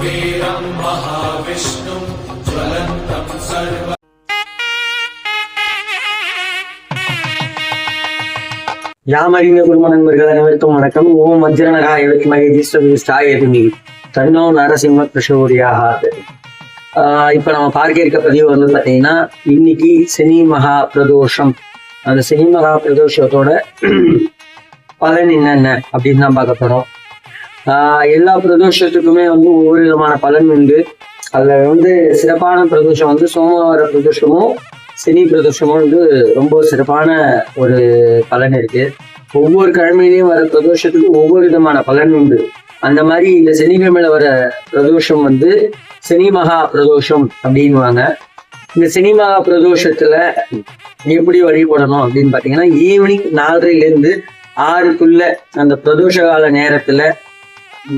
वीरं महाविष्णुं ज्वलन्तं सर्व யாமறிந்த குடும்ப நண்பர்கள் அனைவருக்கும் வணக்கம். ஓம் வஜ்ரனகாய வித்மகே தீஸ்வராய தீமஹி தன்னோ நரசிம்ம பிரசோதயாத். இப்ப நம்ம பார்க்க இருக்க பதிவு வந்து பாத்தீங்கன்னா, இன்னைக்கு சனி மகா பிரதோஷம். அந்த சனி மகா பிரதோஷத்தோட பலன் என்னென்ன அப்படின்னு தான் பார்க்க போறோம். எல்லா பிரதோஷத்துக்குமே வந்து ஒவ்வொரு விதமான பலன் உண்டு. அதுல வந்து சிறப்பான பிரதோஷம் வந்து சோமவார பிரதோஷமும் சனி பிரதோஷமும் வந்து ரொம்ப சிறப்பான ஒரு பலன் இருக்கு. ஒவ்வொரு கிழமையிலையும் வர பிரதோஷத்துக்கு ஒவ்வொரு விதமான பலன் உண்டு. அந்த மாதிரி இந்த சனிக்கிழமையில வர பிரதோஷம் வந்து சனி மகா பிரதோஷம் அப்படின்வாங்க. இந்த சனி மகா பிரதோஷத்துல எப்படி வழிபடணும் அப்படின்னு பாத்தீங்கன்னா, ஈவினிங் 4:30 to 6 அந்த பிரதோஷ கால நேரத்துல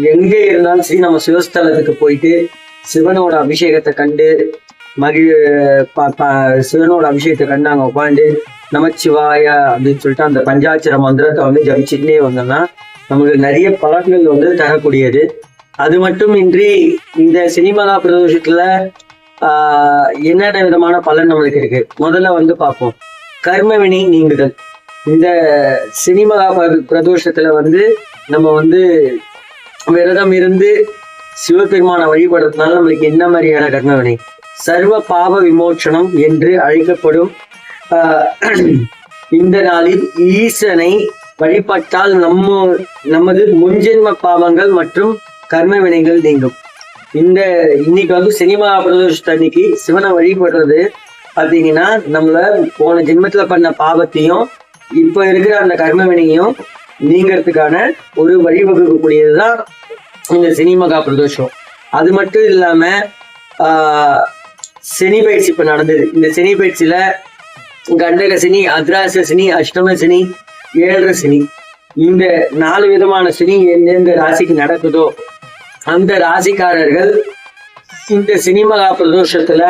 எங்க இருந்தாலும் சரி, நம்ம சிவஸ்தலத்துக்கு போயிட்டு சிவனோட அபிஷேகத்தை கண்டு சிவனோட அபிஷேகத்தை கண்டு அங்க உட்காந்து நமச்சிவாய அப்படின்னு சொல்லிட்டு அந்த பஞ்சாட்சர மந்திரத்தை வந்து ஜபிச்சுட்டே வந்தோம்னா நம்மளுக்கு நிறைய பலன்கள் வந்து தரக்கூடியது. அது மட்டும் இன்றி இந்த சினிமகா பிரதோஷத்துல என்னென்ன விதமான பலன் நம்மளுக்கு இருக்கு முதல்ல வந்து பார்ப்போம். கர்மவினை நீங்குதல். இந்த சினிமகா பிரதோஷத்துல வந்து நம்ம வந்து விரதம் இருந்து சிவபெருமான வழிபடுறதுனால நம்மளுக்கு என்ன மாதிரியான கர்மவினை? சர்வ பாவ விமோச்சனம் என்று அழைக்கப்படும் இந்த நாளில் ஈசனை வழிபட்டால் நமது முன்ஜென்ம பாவங்கள் மற்றும் கர்ம வினைகள் நீங்கும். இன்னைக்கு வந்து சினிமா பிரதோஷத்தன்னைக்கு சிவனை வழிபடுறது பார்த்தீங்கன்னா, நம்மள போன ஜென்மத்துல பண்ண பாவத்தையும் இப்ப இருக்கிற அந்த கர்ம வினையும் நீங்கிறதுக்கான ஒரு வழிவகுக்கக்கூடியதுதான் இந்த சினிமகா பிரதோஷம். அது மட்டும் இல்லாம சனி பயிற்சி இப்ப நடந்தது. இந்த சனி பயிற்சியில கண்டக சனி, அத்ராச சனி, அஷ்டம சனி, 7 சனி, இந்த 4 விதமான சனி எந்தெந்த ராசிக்கு நடக்குதோ அந்த ராசிக்காரர்கள் இந்த சினிமகா பிரதோஷத்துல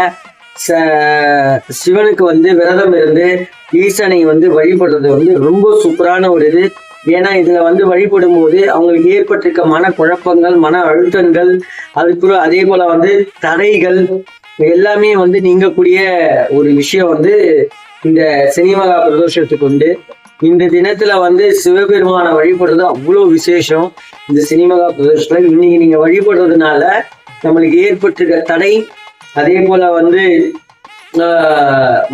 சிவனுக்கு வந்து விரதம் இருந்து ஈசனை வந்து வழிபடுறது வந்து ரொம்ப சூப்பரான ஒரு இது. ஏன்னா இதுல வந்து வழிபடும் போது அவங்களுக்கு ஏற்பட்டிருக்க மன குழப்பங்கள், மன அழுத்தங்கள், அதுக்கு அதே போல வந்து தடைகள் எல்லாமே வந்து நீங்கக்கூடிய ஒரு விஷயம் வந்து இந்த சினிமகா பிரதோஷத்துக்கு உண்டு. இந்த தினத்துல வந்து சிவபெருமான வழிபடுறது அவ்வளவு விசேஷம். இந்த சினிமகா பிரதோஷத்துல இன்னைக்கு நீங்க வழிபடுறதுனால நம்மளுக்கு ஏற்பட்டிருக்க தடை, அதே போல வந்து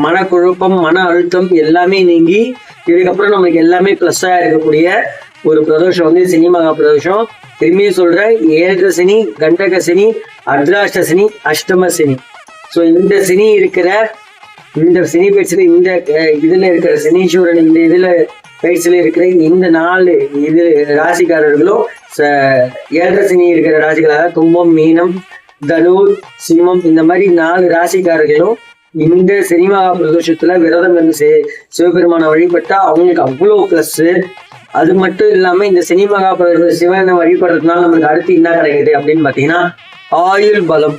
மனக்குழப்பம், மன அழுத்தம் எல்லாமே நீங்கி இதுக்கப்புறம் நம்மளுக்கு எல்லாமே பிளஸ்ஸா இருக்கக்கூடிய ஒரு பிரதோஷம் வந்து சினிமகா பிரதோஷம். திரும்பியும் சொல்றேன், 7 சனி, கண்டக சனி, அர்த்தாஷ்ட சனி, அஷ்டம சனி. ஸோ இந்த சனி இருக்கிற இந்த சனி பயிற்சியில இந்த இதுல இருக்கிற சனீஸ்வரன் இந்த இதுல பயிற்சியில இருக்கிற இந்த 4 இது ராசிக்காரர்களும் 7 சனி இருக்கிற ராசிகளாக கும்பம், மீனம், தனு, சிம்மம், இந்த மாதிரி 4 ராசிக்காரர்களும் இந்த சினிமகா பிரதோஷத்துல விரதம் இருந்து சிவபெருமான வழிபட்டா அவங்களுக்கு அவ்வளோ பிளஸ். அது மட்டும் இல்லாம இந்த சினிமகா சிவனை வழிபடுறதுனால நம்மளுக்கு அடுத்து என்ன கிடைக்குது அப்படின்னு பாத்தீங்கன்னா, ஆயுள் பலம்,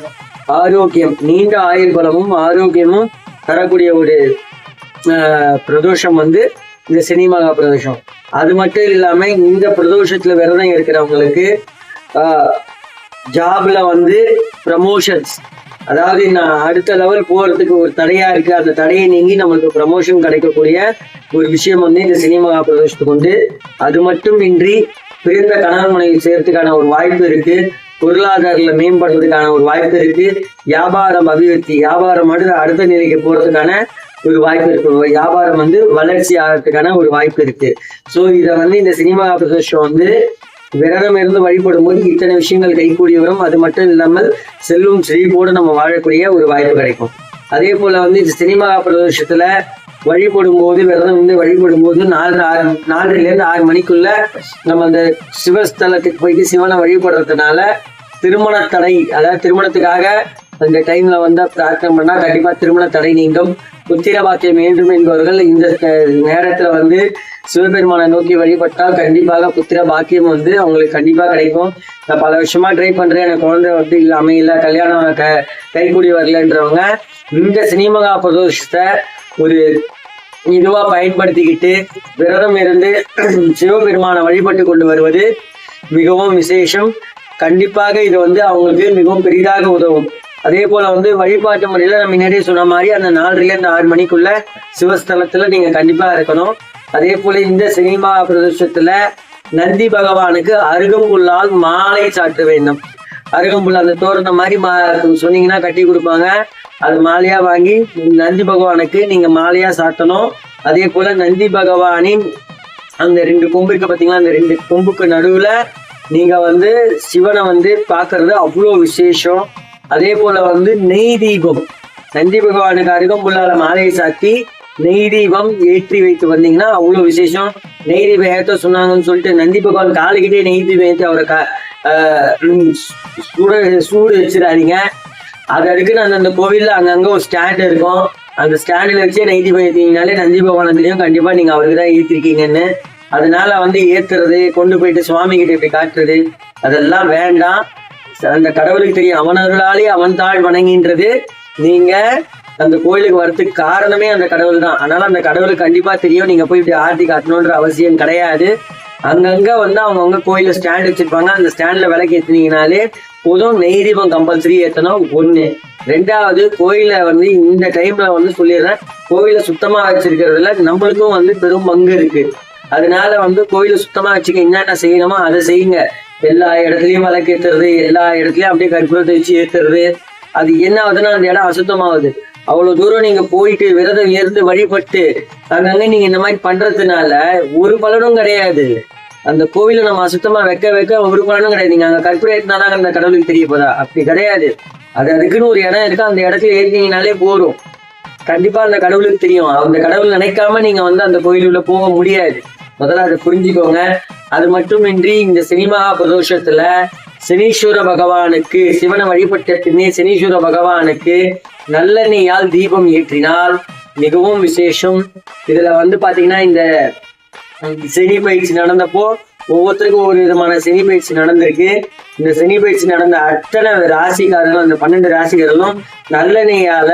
ஆரோக்கியம், நீண்ட ஆயுள் பலமும் ஆரோக்கியமும் தரக்கூடிய ஒரு பிரதோஷம் வந்து இந்த சினிமகா பிரதோஷம். அது மட்டும் இல்லாம இந்த பிரதோஷத்துல விரதம் இருக்கிறவங்களுக்கு ஜாப்ல வந்து ப்ரமோஷன்ஸ், அதாவது நான் அடுத்த லெவல் போறதுக்கு ஒரு தடையா இருக்கு, அந்த தடையை நீங்கி நம்மளுக்கு ப்ரமோஷன் கிடைக்கக்கூடிய ஒரு விஷயம் வந்து இந்த சினிமகா பிரதோஷத்துக்கு உண்டு. அது மட்டும் இன்றி பிறந்த கணவன் மனைவி செய்யறதுக்கான ஒரு வாய்ப்பு இருக்கு. பொருளாதாரத்துல மேம்படுறதுக்கான ஒரு வாய்ப்பு இருக்கு. வியாபாரம் அபிவிருத்தி, வியாபாரம் அடுத்த நிலைக்கு போறதுக்கான ஒரு வாய்ப்பு இருக்கு. வியாபாரம் வந்து வளர்ச்சி ஆகிறதுக்கான ஒரு வாய்ப்பு இருக்கு. ஸோ இதை வந்து இந்த சினிமகா பிரதோஷம் வந்து விரதம் இருந்து வழிபடும் போது இத்தனை விஷயங்கள் கைகூடி வரும். அது மட்டும் இல்லாமல் செல்வம் செழிப்போடு நம்ம வாழக்கூடிய ஒரு வாய்ப்பு கிடைக்கும். அதே போல வந்து இந்த சினிமகா பிரதோஷத்துல வழிபடும் போது விரதம் வந்து வழிபடும் போது 4:30 to 6 மணிக்குள்ள நம்ம அந்த சிவஸ்தலத்துக்கு போயிட்டு சிவனை வழிபடுறதுனால திருமண தடை, அதாவது திருமணத்துக்காக அந்த டைம்ல வந்து பிரார்த்தனை பண்ணா கண்டிப்பா திருமண தடை நீங்கும். புத்திர பாக்கியம் வேண்டும் என்பவர்கள் இந்த நேரத்துல வந்து சிவபெருமானை நோக்கி வழிபட்டால் கண்டிப்பாக புத்திர பாக்கியம் வந்து அவங்களுக்கு கண்டிப்பா கிடைக்கும். நான் பல வருஷமா ட்ரை பண்றேன், எனக்கு குழந்தை வந்து அமையல, கல்யாணம் கைகூடி வரலன்றவங்க இந்த சினிமகா பிரதோஷத்தை ஒரு இதுவா பயன்படுத்திக்கிட்டு விரதம் இருந்து சிவபெருமானை வழிபட்டு கொண்டு வருவது மிகவும் விசேஷம். கண்டிப்பாக இது வந்து அவங்களுக்கு மிகவும் பெரிதாக உதவும். அதே போல வந்து வழிபாட்டு முறையில நம்ம முன்னாடியே சொன்ன மாதிரி அந்த 4 to 6 மணிக்குள்ள சிவஸ்தலத்துல நீங்க கண்டிப்பா இருக்கணும். அதே போல இந்த சினிமா பிரதேசத்துல நந்தி பகவானுக்கு அருகம்புல்லால் மாலை சாற்ற வேண்டும். அருகம்புல் அந்த தோரணம் மாதிரி சொன்னீங்கன்னா கட்டி கொடுப்பாங்க. அது மாலையா வாங்கி நந்தி பகவானுக்கு நீங்க மாலையா சாத்தணும். அதே போல நந்தி பகவானின் அந்த 2 கொம்பு இருக்கு பாத்தீங்களா, அந்த 2 கொம்புக்கு நடுவுல நீங்க வந்து சிவனை வந்து பாக்குறது அவ்வளோ விசேஷம். அதே போல வந்து நெய் தீபம், நந்தி பகவானுக்கு அருகம்புல்லால மாலையை சாத்தி நெய் தீபம் ஏற்றி வைத்து வந்தீங்கன்னா அவ்வளோ விசேஷம். நெய் தீபம் ஏற்ற சொன்னாங்கன்னு சொல்லிட்டு நந்தி பகவான் காலுக்கிட்டே நெய் தீபம் ஏற்றி அவரை சூடு வச்சிடாதீங்க. அது அடுக்குன்னு அந்த கோவில்ல அங்கங்க ஒரு ஸ்டாண்ட் இருக்கும். அந்த ஸ்டாண்டில் வச்சே நெய் தீபம் ஏற்றிங்கனாலே நந்தி பகவானத்துலயும் கண்டிப்பா நீங்க அவருக்கு தான் ஏற்றிருக்கீங்கன்னு. அதனால வந்து ஏத்துறது, கொண்டு போயிட்டு சுவாமி கிட்ட இப்படி காட்டுறது அதெல்லாம் வேண்டாம். அந்த கடவுளுக்கு தெரியும், அவனர்களாலே அவன் தாழ் வணங்கின்றது. நீங்க அந்த கோயிலுக்கு வரதுக்கு காரணமே அந்த கடவுள் தான். அதனால அந்த கடவுளுக்கு கண்டிப்பா தெரியும், நீங்க போய் இப்படி ஆர்த்தி காட்டணுன்ற அவசியம் கிடையாது. அங்கங்க வந்து அவங்கவுங்க கோயில ஸ்டாண்ட் வச்சிருப்பாங்க. அந்த ஸ்டாண்ட்ல விளக்கு ஏத்துனீங்கனாலே போதும். நெய் தீபம் கம்பல்சரி ஏத்தணும் 1. 2வது கோயில வந்து இந்த டைம்ல வந்து சொல்லிடுறேன், கோயில சுத்தமா வச்சிருக்கிறதுல நம்மளுக்கும் வந்து பெரும் பங்கு இருக்கு. அதனால வந்து கோயில சுத்தமா வச்சுக்க என்னென்ன செய்யணுமோ அதை செய்யுங்க. எல்லா இடத்துலயும் விளக்கு ஏத்துறது, எல்லா இடத்துலயும் அப்படியே கற்பூரத்தை வச்சு ஏத்துறது, அது என்ன ஆகுதுன்னா அந்த இடம் அசுத்தமாகுது. அவ்வளவு தூரம் நீங்க போயிட்டு விரதம் இருந்து வழிபட்டு அங்கங்க நீங்க இந்த மாதிரி பண்றதுனால ஒரு பலனும் கிடையாது. அந்த கோவில நம்ம அசுத்தமா வைக்க ஒரு பலனும் கிடையாது. நீங்க அங்க கற்பூரம் ஏற்றினாதான் அந்த கடவுளுக்கு தெரிய போதா? அப்படி கிடையாது. அதுக்குன்னு ஒரு இடம் இருக்கு, அந்த இடத்துல ஏறினீங்கனாலே போறோம். கண்டிப்பா அந்த கடவுளுக்கு தெரியும். அந்த கடவுள் நினைக்காம நீங்க வந்து அந்த கோயிலுள்ள போக முடியாது. முதல்ல அதை புரிஞ்சுக்கோங்க. அது மட்டுமின்றி இந்த சினிமா பிரதோஷத்துல சனீஸ்வர பகவானுக்கு, சிவனை வழிபட்ட பின்னே சனீஸ்வர பகவானுக்கு நல்லெண்ணெயால் தீபம் ஏற்றினால் மிகவும் விசேஷம். இதுல வந்து பாத்தீங்கன்னா இந்த சனி பயிற்சி நடந்தப்போ ஒவ்வொருத்தருக்கும் ஒவ்வொரு விதமான சனி பயிற்சி நடந்திருக்கு. இந்த சனி பயிற்சி நடந்த அத்தனை ராசிக்காரர்களும், அந்த 12 ராசிக்காரர்களும் நல்லெண்ணெயால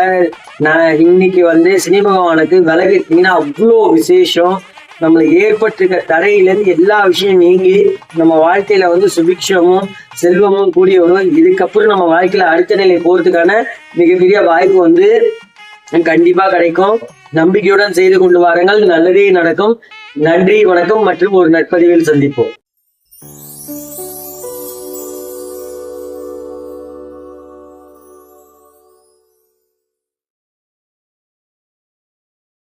நான் இன்னைக்கு வந்து சனி பகவானுக்கு விலகிட்டீங்கன்னா அவ்வளோ விசேஷம். நம்மளுக்கு ஏற்பட்டிருக்க தடையிலேருந்து எல்லா விஷயம் நீங்கி நம்ம வாழ்க்கையில வந்து சுபிக்ஷமும் செல்வமும் கூடிய வரும். இதுக்கப்புறம் நம்ம வாழ்க்கையில அடுத்த நிலை போறதுக்கான மிகப்பெரிய வாய்ப்பு வந்து கண்டிப்பா கிடைக்கும். நம்பிக்கையுடன் செய்து கொண்டு வாருங்கள், நல்லதே நடக்கும். நன்றி, வணக்கம். மற்றும் ஒரு நற்பதிவில் சந்திப்போம்.